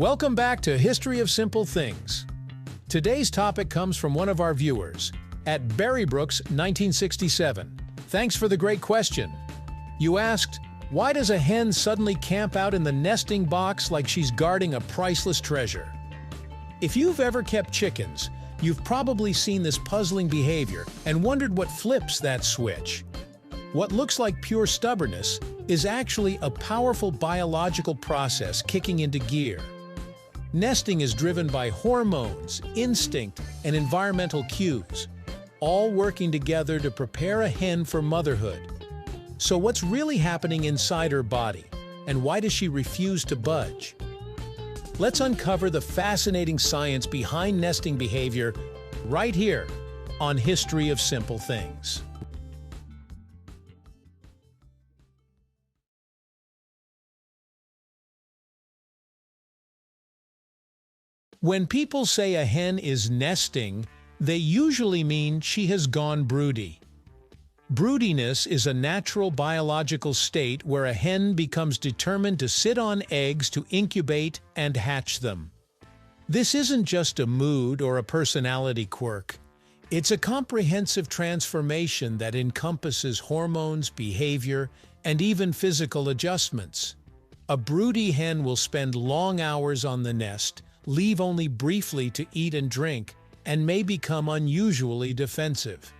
Welcome back to History of Simple Things. Today's topic comes from one of our viewers, at Berrybrooks 1967. Thanks for the great question. You asked, why does a hen suddenly camp out in the nesting box like she's guarding a priceless treasure? If you've ever kept chickens, you've probably seen this puzzling behavior and wondered what flips that switch. What looks like pure stubbornness is actually a powerful biological process kicking into gear. Nesting is driven by hormones, instinct, and environmental cues, all working together to prepare a hen for motherhood. So what's really happening inside her body, and why does she refuse to budge? Let's uncover the fascinating science behind nesting behavior right here on History of Simple Things. When people say a hen is nesting, they usually mean she has gone broody. Broodiness is a natural biological state where a hen becomes determined to sit on eggs to incubate and hatch them. This isn't just a mood or a personality quirk. It's a comprehensive transformation that encompasses hormones, behavior, and even physical adjustments. A broody hen will spend long hours on the nest, leave only briefly to eat and drink, and may become unusually defensive.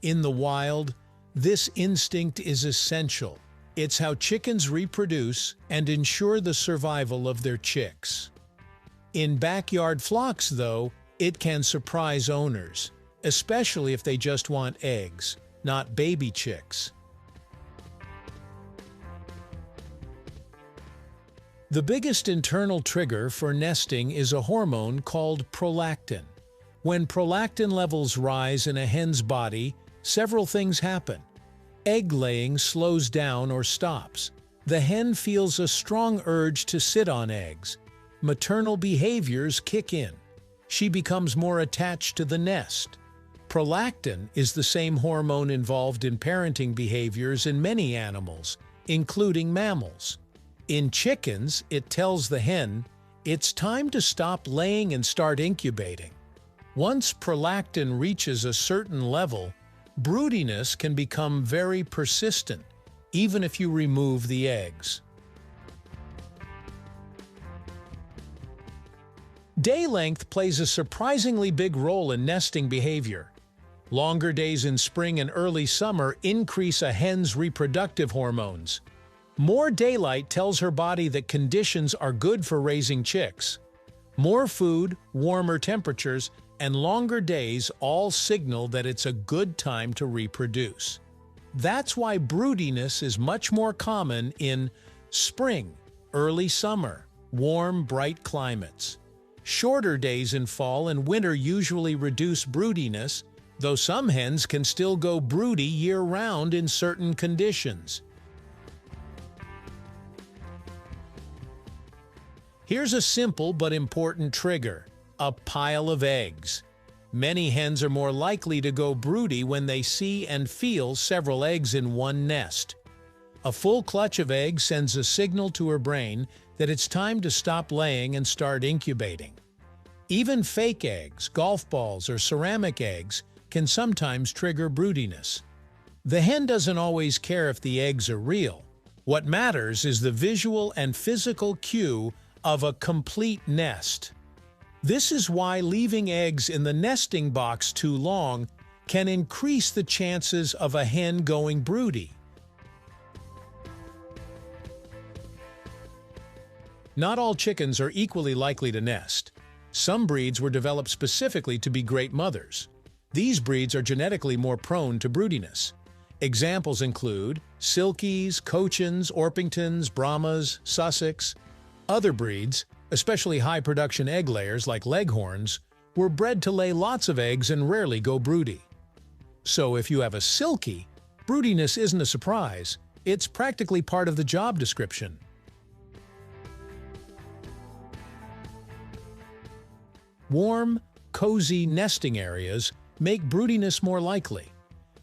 In the wild, this instinct is essential. It's how chickens reproduce and ensure the survival of their chicks. In backyard flocks, though, it can surprise owners, especially if they just want eggs, not baby chicks. The biggest internal trigger for nesting is a hormone called prolactin. When prolactin levels rise in a hen's body, several things happen. Egg laying slows down or stops. The hen feels a strong urge to sit on eggs. Maternal behaviors kick in. She becomes more attached to the nest. Prolactin is the same hormone involved in parenting behaviors in many animals, including mammals. In chickens, it tells the hen, it's time to stop laying and start incubating. Once prolactin reaches a certain level, broodiness can become very persistent, even if you remove the eggs. Day length plays a surprisingly big role in nesting behavior. Longer days in spring and early summer increase a hen's reproductive hormones. More daylight tells her body that conditions are good for raising chicks. More food, warmer temperatures, and longer days all signal that it's a good time to reproduce. That's why broodiness is much more common in spring, early summer, warm, bright climates. Shorter days in fall and winter usually reduce broodiness, though some hens can still go broody year-round in certain conditions. Here's a simple but important trigger: a pile of eggs. Many hens are more likely to go broody when they see and feel several eggs in one nest. A full clutch of eggs sends a signal to her brain that it's time to stop laying and start incubating. Even fake eggs, golf balls, or ceramic eggs can sometimes trigger broodiness. The hen doesn't always care if the eggs are real. What matters is the visual and physical cue of a complete nest. This is why leaving eggs in the nesting box too long can increase the chances of a hen going broody. Not all chickens are equally likely to nest. Some breeds were developed specifically to be great mothers. These breeds are genetically more prone to broodiness. Examples include Silkies, Cochins, Orpingtons, Brahmas, Sussex. Other breeds, especially high-production egg layers like Leghorns, were bred to lay lots of eggs and rarely go broody. So if you have a Silkie, broodiness isn't a surprise. It's practically part of the job description. Warm, cozy nesting areas make broodiness more likely.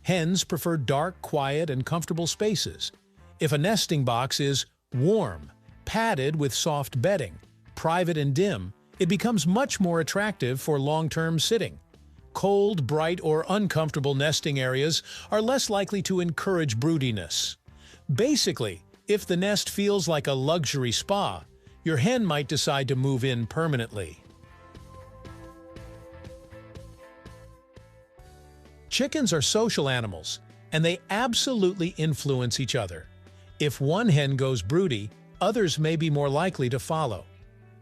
Hens prefer dark, quiet, and comfortable spaces. If a nesting box is warm, padded with soft bedding, private and dim, it becomes much more attractive for long-term sitting. Cold, bright, or uncomfortable nesting areas are less likely to encourage broodiness. Basically, if the nest feels like a luxury spa, your hen might decide to move in permanently. Chickens are social animals, and they absolutely influence each other. If one hen goes broody, others may be more likely to follow.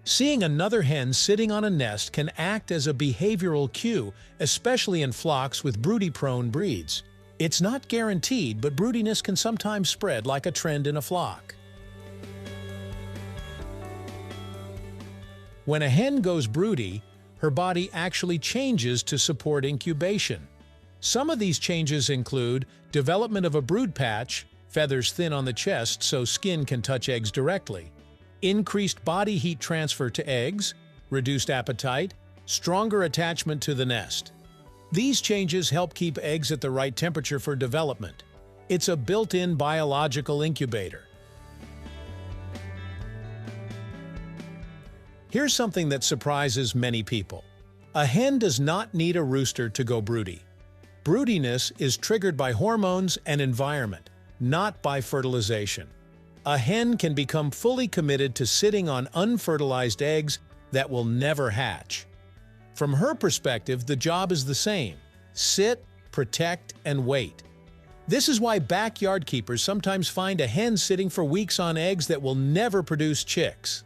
Seeing another hen sitting on a nest can act as a behavioral cue, especially in flocks with broody-prone breeds. It's not guaranteed, but broodiness can sometimes spread like a trend in a flock. When a hen goes broody, her body actually changes to support incubation. Some of these changes include development of a brood patch, feathers thin on the chest so skin can touch eggs directly, increased body heat transfer to eggs, reduced appetite, stronger attachment to the nest. These changes help keep eggs at the right temperature for development. It's a built-in biological incubator. Here's something that surprises many people. A hen does not need a rooster to go broody. Broodiness is triggered by hormones and environment, not by fertilization. A hen can become fully committed to sitting on unfertilized eggs that will never hatch. From her perspective, the job is the same: sit, protect, and wait. This is why backyard keepers sometimes find a hen sitting for weeks on eggs that will never produce chicks.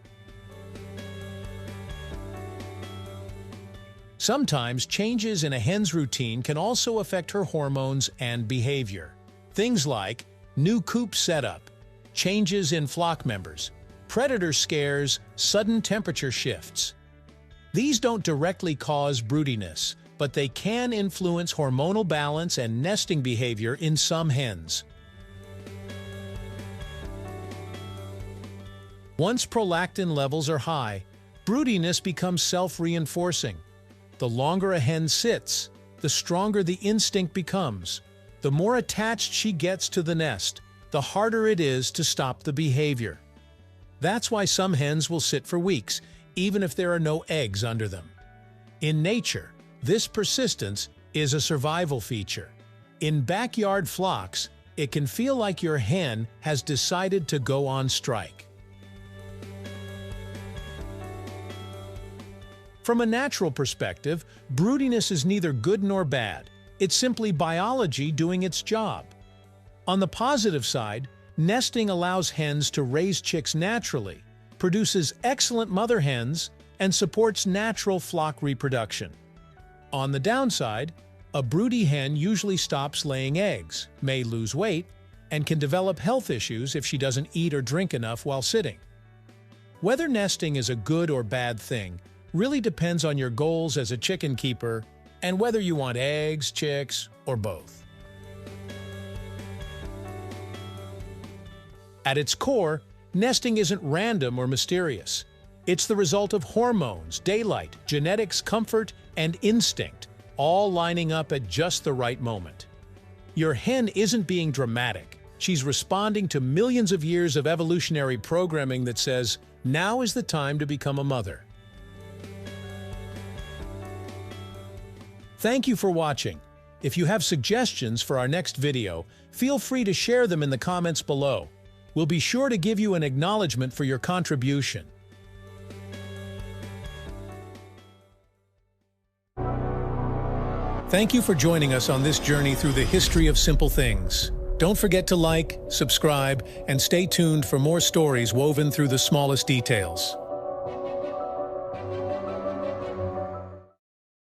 Sometimes changes in a hen's routine can also affect her hormones and behavior. Things like new coop setup, changes in flock members, predator scares, sudden temperature shifts. These don't directly cause broodiness, but they can influence hormonal balance and nesting behavior in some hens. Once prolactin levels are high, broodiness becomes self-reinforcing. The longer a hen sits, the stronger the instinct becomes. The more attached she gets to the nest, the harder it is to stop the behavior. That's why some hens will sit for weeks, even if there are no eggs under them. In nature, this persistence is a survival feature. In backyard flocks, it can feel like your hen has decided to go on strike. From a natural perspective, broodiness is neither good nor bad. It's simply biology doing its job. On the positive side, nesting allows hens to raise chicks naturally, produces excellent mother hens, and supports natural flock reproduction. On the downside, a broody hen usually stops laying eggs, may lose weight, and can develop health issues if she doesn't eat or drink enough while sitting. Whether nesting is a good or bad thing really depends on your goals as a chicken keeper and whether you want eggs, chicks, or both. At its core, nesting isn't random or mysterious. It's the result of hormones, daylight, genetics, comfort, and instinct, all lining up at just the right moment. Your hen isn't being dramatic. She's responding to millions of years of evolutionary programming that says, now is the time to become a mother. Thank you for watching. If you have suggestions for our next video, feel free to share them in the comments below. We'll be sure to give you an acknowledgement for your contribution. Thank you for joining us on this journey through the history of simple things. Don't forget to like, subscribe, and stay tuned for more stories woven through the smallest details.